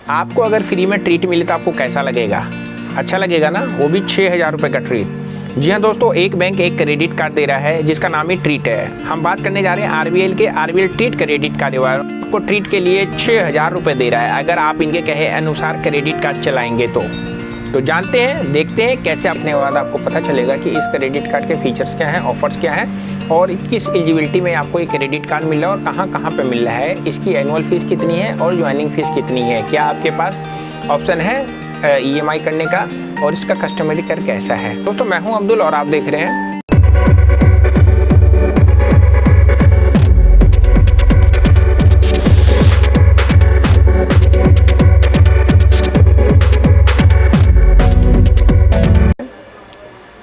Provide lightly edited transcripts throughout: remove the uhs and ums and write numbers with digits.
आपको अगर फ्री में ट्रीट मिले तो आपको कैसा लगेगा? अच्छा लगेगा ना, वो भी 6,000 रुपये का ट्रीट। जी हाँ दोस्तों, एक बैंक एक क्रेडिट कार्ड दे रहा है जिसका नाम ही ट्रीट है। हम बात करने जा रहे हैं आरबीएल के आरबीएल ट्रीट क्रेडिट कार्ड। आपको ट्रीट के लिए 6,000 रुपये दे रहा है अगर आप इनके कहे अनुसार क्रेडिट कार्ड चलाएंगे तो जानते हैं, देखते हैं कैसे अपने बाद आपको पता चलेगा कि इस क्रेडिट कार्ड के फीचर्स क्या हैं, ऑफर्स क्या हैं और किस एलिजिबिलिटी में आपको ये क्रेडिट कार्ड मिल रहा है और कहाँ पे मिल रहा है, इसकी एनुअल फीस कितनी है और ज्वाइनिंग फीस कितनी है, क्या आपके पास ऑप्शन है ईएमआई करने का और इसका कस्टमरी कर कैसा है। दोस्तों मैं हूं अब्दुल और आप देख रहे हैं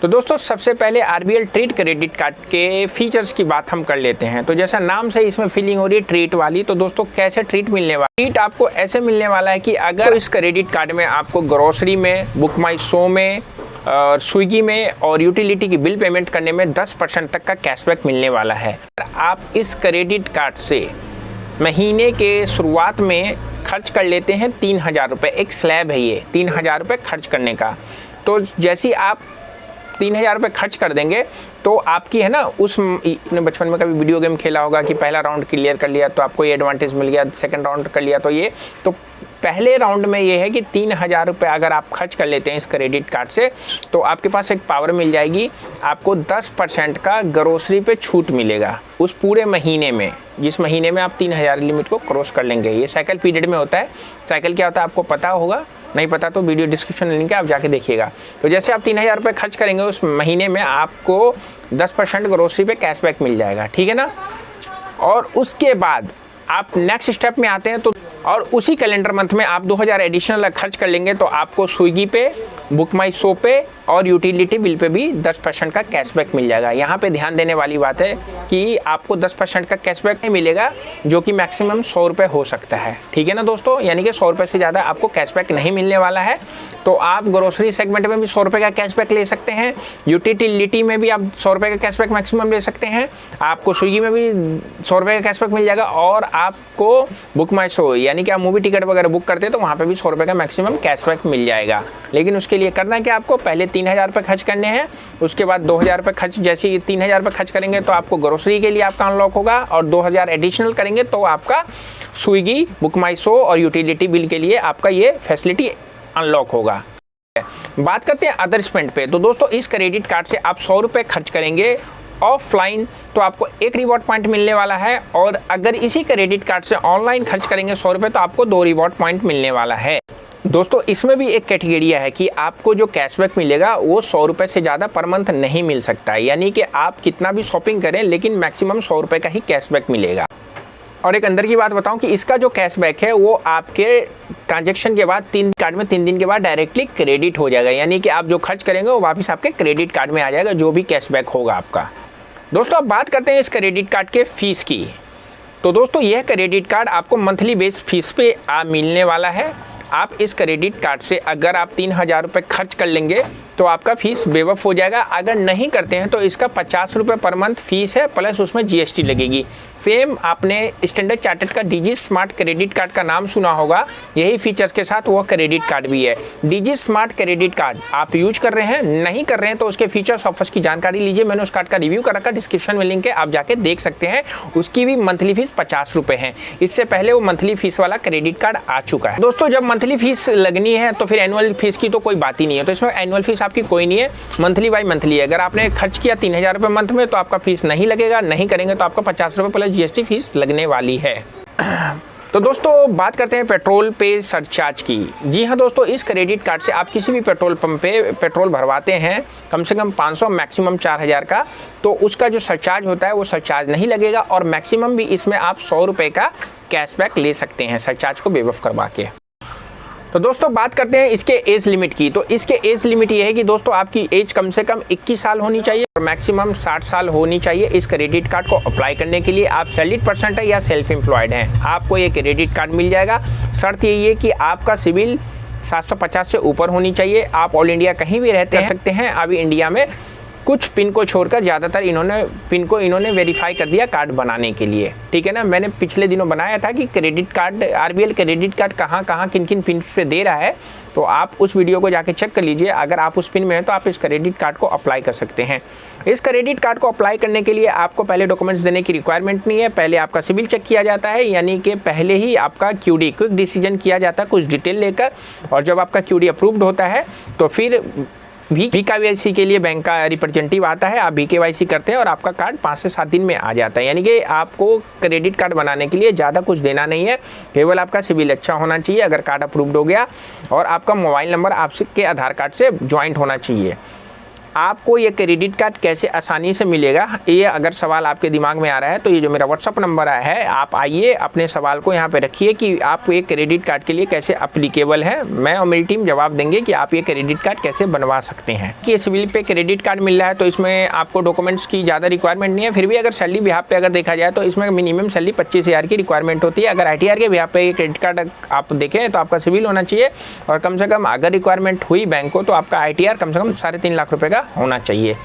तो दोस्तों सबसे पहले आरबीएल ट्रीट क्रेडिट कार्ड के फीचर्स की बात हम कर लेते हैं। तो जैसा नाम से इसमें फीलिंग हो रही है ट्रीट वाली, तो दोस्तों कैसे ट्रीट मिलने वाला? ट्रीट आपको ऐसे मिलने वाला है कि अगर इस क्रेडिट कार्ड में आपको ग्रोसरी में, बुक माई शो में और स्विगी में और यूटिलिटी की बिल पेमेंट करने में 10% तक का कैशबैक मिलने वाला है। आप इस क्रेडिट कार्ड से महीने के शुरुआत में खर्च कर लेते हैं 3,000 रुपये, एक स्लैब है ये 3,000 रुपये खर्च करने का। तो जैसे ही आप 3,000 रुपये खर्च कर देंगे तो आपकी है ना, उस बचपन में कभी वीडियो गेम खेला होगा कि पहला राउंड क्लियर कर लिया तो आपको ये एडवांटेज मिल गया, सेकंड राउंड कर लिया तो ये, तो पहले राउंड में ये है कि 3,000 रुपये अगर आप खर्च कर लेते हैं इस क्रेडिट कार्ड से तो आपके पास एक पावर मिल जाएगी, आपको 10% का ग्रोसरी पे छूट मिलेगा उस पूरे महीने में, जिस महीने में आप 3,000 लिमिट को क्रॉस कर लेंगे। ये साइकिल पीरियड में होता है। साइकिल क्या होता है आपको पता होगा, नहीं पता तो वीडियो डिस्क्रिप्शन में लिंक है, आप जाके देखिएगा। तो जैसे आप 3,000 रुपये खर्च करेंगे उस महीने में आपको 10% ग्रोसरी पे कैशबैक मिल जाएगा, ठीक है ना। और उसके बाद आप नेक्स्ट स्टेप में आते हैं तो और उसी कैलेंडर मंथ में आप 2,000 एडिशनल खर्च कर लेंगे तो आपको स्विगी पे, बुक माई शो पे और यूटिलिटी बिल पे भी 10% का कैशबैक मिल जाएगा। यहाँ पे ध्यान देने वाली बात है कि आपको 10% का कैशबैक नहीं मिलेगा, जो कि मैक्सिमम 100 रुपये हो सकता है, ठीक है ना दोस्तों। यानी कि 100 रुपये से ज़्यादा आपको कैशबैक नहीं मिलने वाला है। तो आप ग्रोसरी सेगमेंट में भी 100 रुपये का कैशबैक ले सकते हैं, यूटिलिटी में भी आप 100 रुपये का कैशबैक मैक्सिमम ले सकते हैं, आपको स्विगी में भी 100 रुपये का कैशबैक मिल जाएगा और आपको बुक माई शो यानी कि आप मूवी टिकट वगैरह बुक करते हैं तो वहाँ पे भी 100 रुपये का मैक्सिमम कैशबैक मिल जाएगा। लेकिन उसके लिए करना है कि आपको पहले 3,000 रुपये खर्च करने हैं, उसके बाद 2,000 रुपये खर्च, जैसे ही 3,000 रुपये खर्च करेंगे तो आपको ग्रोसरी के लिए आपका अनलॉक होगा और 2,000 एडिशनल करेंगे तो आपका स्विगी, बुक माई शो और यूटिलिटी बिल के लिए आपका ये फैसिलिटी अनलॉक होगा। बात करते हैं अदर स्पेंड पे। तो दोस्तों इस क्रेडिट कार्ड से आप 100 रुपये खर्च करेंगे ऑफलाइन तो आपको एक रिवॉर्ड पॉइंट मिलने वाला है और अगर इसी क्रेडिट कार्ड से ऑनलाइन खर्च करेंगे 100 रुपये तो आपको 2 रिवॉर्ड पॉइंट मिलने वाला है। दोस्तों इसमें भी एक कैटेगरी है कि आपको जो कैशबैक मिलेगा वो 100 रुपये से ज़्यादा पर मंथ नहीं मिल सकता है, यानी कि आप कितना भी शॉपिंग करें लेकिन मैक्सिमम 100 रुपये का ही कैशबैक मिलेगा। और एक अंदर की बात बताऊं कि इसका जो कैशबैक है वो आपके ट्रांजैक्शन के बाद 3 दिन के बाद डायरेक्टली क्रेडिट हो जाएगा, यानी कि आप जो खर्च करेंगे वो वापस आपके क्रेडिट कार्ड में आ जाएगा, जो भी कैशबैक होगा आपका। दोस्तों अब बात करते हैं इस क्रेडिट कार्ड के फीस की। तो दोस्तों यह क्रेडिट कार्ड आपको मंथली बेस फीस पे मिलने वाला है। आप इस क्रेडिट कार्ड से अगर आप 3,000 रुपये खर्च कर लेंगे तो आपका फीस बेवफ हो जाएगा, अगर नहीं करते हैं तो इसका 50 रुपये पर मंथ फीस है प्लस उसमें जीएसटी लगेगी। सेम आपने स्टैंडर्ड चार्टर्ड का डीजी स्मार्ट क्रेडिट कार्ड का नाम सुना होगा, यही फीचर्स के साथ वो क्रेडिट कार्ड भी है। डीजी स्मार्ट क्रेडिट कार्ड आप यूज कर रहे हैं, नहीं कर रहे हैं तो उसके फीचर्स ऑफर्स की जानकारी लीजिए, मैंने उस कार्ड का रिव्यू कर रखा, डिस्क्रिप्शन में लिंक है, आप जाके देख सकते हैं। उसकी भी मंथली फीस 50 रुपये है, इससे पहले वो मंथली फीस वाला क्रेडिट कार्ड आ चुका है। दोस्तों जब मंथली फीस लगनी है तो फिर एनुअल फीस की तो कोई बात ही नहीं है, तो इसमें एनुअल फीस आपकी कोई नहीं है, मंथली बाई मंथली है। अगर आपने खर्च किया 3,000 रुपये मंथ में तो आपका फीस नहीं लगेगा, नहीं करेंगे तो आपका 50 रुपये प्लस जीएसटी फीस लगने वाली है। तो दोस्तों बात करते हैं पेट्रोल पे सरचार्ज की। जी हाँ दोस्तों, इस क्रेडिट कार्ड से आप किसी भी पेट्रोल पंप पे पेट्रोल भरवाते हैं कम से कम 500 मैक्सिमम 4,000 का, तो उसका जो सरचार्ज होता है वो सरचार्ज नहीं लगेगा और मैक्सिमम भी इसमें आप 100 रुपये का कैशबैक ले सकते हैं सरचार्ज को बेवफ करवा के। तो दोस्तों बात करते हैं इसके एज लिमिट की। तो इसके एज लिमिट ये है कि दोस्तों आपकी एज कम से कम 21 साल होनी चाहिए और मैक्सिमम 60 साल होनी चाहिए इस क्रेडिट कार्ड को अप्लाई करने के लिए। आप सैलरीड पर्सन है या सेल्फ एम्प्लॉयड हैं, आपको ये क्रेडिट कार्ड मिल जाएगा। शर्त यही है कि आपका सिविल 750 से ऊपर होनी चाहिए। आप ऑल इंडिया कहीं भी रहते हैं सकते हैं। अभी इंडिया में कुछ पिन को छोड़कर ज़्यादातर पिन को इन्होंने वेरीफाई कर दिया कार्ड बनाने के लिए, ठीक है ना। मैंने पिछले दिनों बनाया था कि credit card, RBL credit card कहाँ कहाँ किन किन पिन पे दे रहा है, तो आप उस वीडियो को जाके चेक कर लीजिए। अगर आप उस पिन में हैं तो आप इस क्रेडिट कार्ड को अप्लाई कर सकते हैं। इस क्रेडिट कार्ड को अप्लाई करने के लिए आपको पहले डॉक्यूमेंट्स देने की रिक्वायरमेंट नहीं है। पहले आपका सिविल चेक किया जाता है, यानी कि पहले ही आपका क्यूडी, क्विक डिसीजन किया जाता है कुछ डिटेल लेकर, और जब आपका क्यूडी अप्रूव्ड होता है तो फिर VKYC के लिए बैंक का रिप्रेजेंटेटिव आता है, आप VKYC करते हैं और आपका कार्ड 5 से 7 दिन में आ जाता है। यानी कि आपको क्रेडिट कार्ड बनाने के लिए ज़्यादा कुछ देना नहीं है, केवल आपका सिविल अच्छा होना चाहिए अगर कार्ड अप्रूव्ड हो गया, और आपका मोबाइल नंबर आपके आधार कार्ड से ज्वाइंट होना चाहिए। आपको ये क्रेडिट कार्ड कैसे आसानी से मिलेगा, ये अगर सवाल आपके दिमाग में आ रहा है तो ये जो मेरा व्हाट्सअप नंबर है, आप आइए अपने सवाल को यहाँ पे रखिए कि आप ये क्रेडिट कार्ड के लिए कैसे अप्लीकेबल है। मैं और मेरी टीम जवाब देंगे कि आप ये क्रेडिट कार्ड कैसे बनवा सकते हैं। कि सिविल पे क्रेडिट कार्ड मिल रहा है तो इसमें आपको डॉक्यूमेंट्स की ज़्यादा रिक्वायरमेंट नहीं है, फिर भी अगर सैलरी बिहाफ पे अगर देखा जाए तो इसमें मिनिमम सैलरी 25,000 की रिक्वायरमेंट होती है। अगर ITR के बिहाफ पे क्रेडिट कार्ड आप देखें तो आपका सिविल होना चाहिए, और कम से कम अगर रिक्वायरमेंट हुई बैंक को तो आपका ITR कम से कम 3.5 लाख रुपये का होना चाहिए,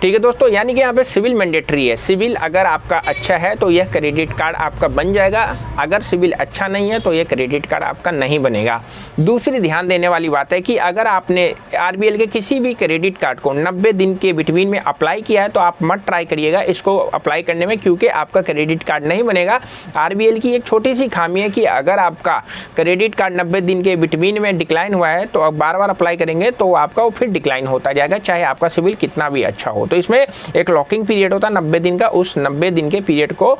ठीक है दोस्तों। यानी कि यहाँ पे सिविल मैंडेटरी है। सिविल अगर आपका अच्छा है तो यह क्रेडिट कार्ड आपका बन जाएगा, अगर सिविल अच्छा नहीं है तो यह क्रेडिट कार्ड आपका नहीं बनेगा। दूसरी ध्यान देने वाली बात है कि अगर आपने आरबीएल के किसी भी क्रेडिट कार्ड को 90 दिन के बिटवीन में अप्लाई किया है तो आप मत ट्राई करिएगा इसको अप्लाई करने में, क्योंकि आपका क्रेडिट कार्ड नहीं बनेगा। आरबीएल की एक छोटी सी खामी है कि अगर आपका क्रेडिट कार्ड 90 दिन के बिटवीन में डिक्लाइन हुआ है तो आप बार-बार अप्लाई करेंगे तो आपका वो फिर डिक्लाइन होता जाएगा, चाहे आपका सिविल कितना भी अच्छा हो। तो इसमें एक लॉकिंग पीरियड होता है 90 दिन का, उस 90 दिन के पीरियड को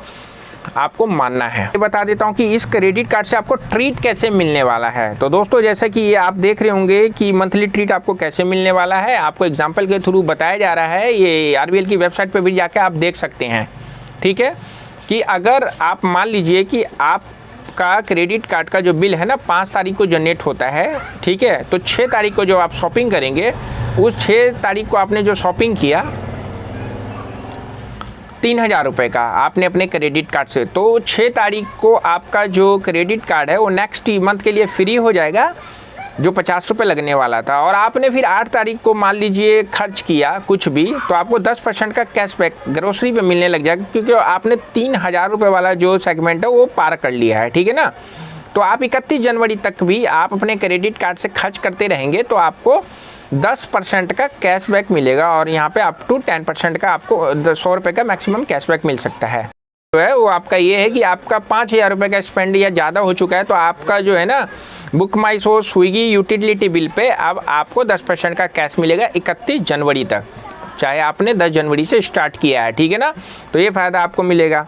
आपको मानना है। बता देता हूं कि इस क्रेडिट कार्ड से आपको ट्रीट कैसे मिलने वाला है। तो दोस्तों जैसे कि ये आप देख रहे होंगे कि मंथली ट्रीट आपको कैसे मिलने वाला है, आपको एग्जांपल के थ्रू बताया जा रहा है। ये आरबीएल की वेबसाइट पे भी जाके आप देख सकते हैं, ठीक है। कि अगर आप मान लीजिए कि आपका क्रेडिट कार्ड का जो बिल है ना 5 तारीख को जनरेट होता है, ठीक है, तो 6 तारीख को जो आप शॉपिंग करेंगे, उस 6 तारीख को आपने जो शॉपिंग किया 3,000 रुपये का आपने अपने क्रेडिट कार्ड से, तो 6 तारीख को आपका जो क्रेडिट कार्ड है वो नेक्स्ट मंथ के लिए फ्री हो जाएगा, जो 50 रुपये लगने वाला था। और आपने फिर 8 तारीख को मान लीजिए खर्च किया कुछ भी, तो आपको 10% का कैशबैक ग्रोसरी पे मिलने लग जाएगा, क्योंकि आपने 3,000 रुपये वाला जो सेगमेंट है वो पार कर लिया है, ठीक है ना। तो आप 31 जनवरी तक भी आप अपने क्रेडिट कार्ड से खर्च करते रहेंगे तो आपको 10% का कैशबैक मिलेगा, और यहाँ पे अप टू 10% का आपको 100 रुपये का मैक्सिमम कैशबैक मिल सकता है। तो है वो आपका ये है कि आपका 5,000 रुपये का स्पेंड या ज़्यादा हो चुका है तो आपका जो है ना Book My Show, Swiggy, utility bill pay अब आपको 10% का कैश मिलेगा 31 जनवरी तक, चाहे आपने 10 जनवरी से स्टार्ट किया है, ठीक है ना। तो ये फ़ायदा आपको मिलेगा।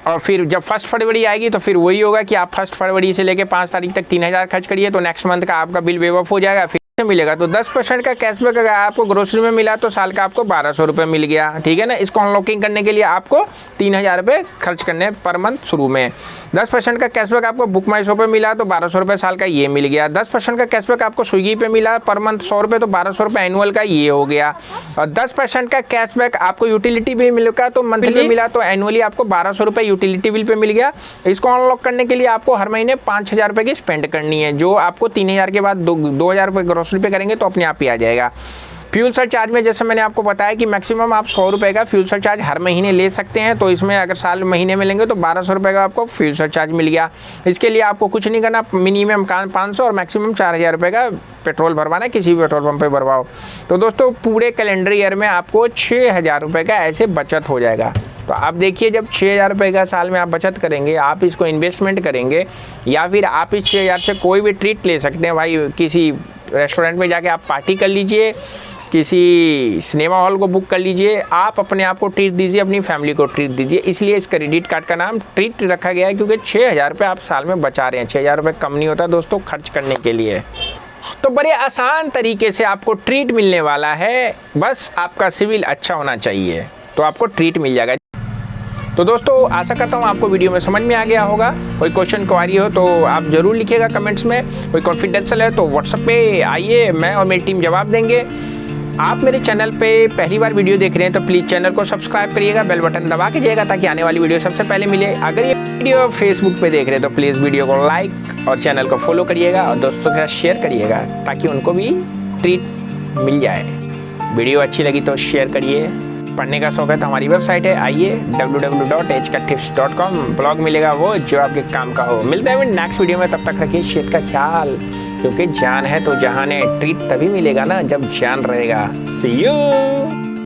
और फिर जब 1 फरवरी आएगी तो फिर वही होगा कि आप 1 फरवरी से लेकर 5 तारीख तक 3,000 खर्च करिए तो नेक्स्ट मंथ का आपका बिल वेव ऑफ हो जाएगा, फिर से मिलेगा। तो 10% का कैशबैक अगर आपको ग्रोसरी में मिला तो साल का आपको 1,200 रुपये मिल गया, ठीक है ना। इसको अनलॉकिंग करने के लिए आपको 3,000 रुपये खर्च करने पर मंथ शुरू में। 10% का कैशबैक आपको बुक माई शो पे मिला तो 1,200 रुपये साल का ये मिल गया। 10% का कैशबैक आपको स्विगी पे मिला पर मंथ 100 रुपये, तो 1,200 रुपये एनुअल का ये हो गया। और 10% का कैशबैक आपको यूटिलिटी बिल मिलेगा तो मंथली मिला तो एनुअली आपको 1,200 रुपये यूटिलिटी बिल पे मिल गया। इसको अनलॉक करने के लिए आपको हर महीने 5,000 रुपये की स्पेंड करनी है, जो आपको 3,000 के बाद 2,000 रुपये ग्रोसरी पे करेंगे तो अपने आप ही आ जाएगा। फ्यूल सरचार्ज में जैसे मैंने आपको बताया कि मैक्सिमम आप 100 रुपये का फ्यूल सरचार्ज हर महीने ले सकते हैं, तो इसमें अगर साल महीने में लेंगे तो 1,200 रुपये का आपको फ्यूल सरचार्ज मिल गया। इसके लिए आपको कुछ नहीं करना, मिनिमम 500 और मैक्सिमम 4,000 रुपये का पेट्रोल भरवाना है, किसी भी पेट्रोल पंप पे भरवाओ। तो दोस्तों पूरे कैलेंडर ईयर में आपको 6,000 रुपये का ऐसे बचत हो जाएगा। तो आप देखिए जब 6,000 रुपये का साल में आप बचत करेंगे, आप इसको इन्वेस्टमेंट करेंगे, या फिर आप इस 6,000 से कोई भी ट्रीट ले सकते हैं। भाई किसी रेस्टोरेंट में जाके आप पार्टी कर लीजिए, किसी सिनेमा हॉल को बुक कर लीजिए, आप अपने आप को ट्रीट दीजिए, अपनी फैमिली को ट्रीट दीजिए। इसलिए इस क्रेडिट कार्ड का नाम ट्रीट रखा गया है, क्योंकि 6,000 रुपये आप साल में बचा रहे हैं। 6,000 रुपये कम नहीं होता दोस्तों खर्च करने के लिए। तो बड़े आसान तरीके से आपको ट्रीट मिलने वाला है, बस आपका सिविल अच्छा होना चाहिए तो आपको ट्रीट मिल जाएगा। तो दोस्तों आशा करता हूँ आपको वीडियो में समझ में आ गया होगा। कोई क्वेश्चन क्वारी हो तो आप ज़रूर लिखिएगा कमेंट्स में। कोई कॉन्फिडेंशियल है तो व्हाट्सएप पे आइए, मैं और मेरी टीम जवाब देंगे। आप मेरे चैनल पे पहली बार वीडियो देख रहे हैं तो प्लीज़ चैनल को सब्सक्राइब करिएगा, बेल बटन दबा कीजिएगा ताकि आने वाली वीडियो सबसे पहले मिले। अगर ये वीडियो फेसबुक पे देख रहे हैं तो प्लीज़ वीडियो को लाइक और चैनल को फॉलो करिएगा और दोस्तों के साथ शेयर करिएगा ताकि उनको भी ट्रीट मिल जाए। वीडियो अच्छी लगी तो शेयर करिए। पढ़ने का शौक है तो हमारी वेबसाइट है, आइए www.hktips.com। ब्लॉग मिलेगा वो जो आपके काम का हो। मिलते हैं नेक्स्ट वीडियो में, तब तक रखिए सेहत का ख्याल, क्योंकि जान है तो जहान है। ट्रीट तभी मिलेगा ना जब जान रहेगा। सी यू।